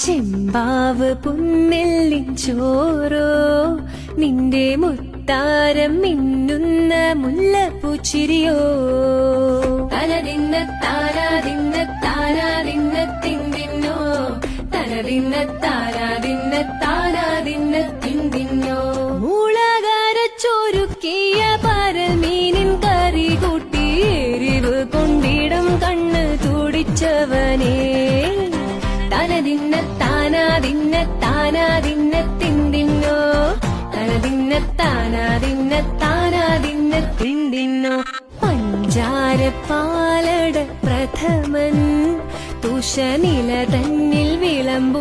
ചെമ്പാവ് പുന്നെല്ലിൻ ചോറോ നിന്റെ മുത്താരം മിന്നുന്ന മുല്ലപ്പൂച്ചിരിയോ തനതിന്ന താരാതിന്ന താരാതിന്ന തിന്തിന്നോ തനതിന്ന താരാതിന്ന താരാതിന്ന തിന്തിന്നോ മുളകരച്ചൊരുക്കിയ പരമീനിൻ കറി കൂട്ടി എരിവ് കൊണ്ടിടം കണ്ണ് തുടിച്ചവനേ തനതിന്ന താനാതിന്ന താനാതിന്ന തിന്തിന്നോ തനതിന്ന താനാതിന്ന താനാതിന്ന തിന്തിന്നോ പഞ്ചാരപ്പാലട പ്രഥമൻ തുഷനില തന്നിൽ വിളമ്പ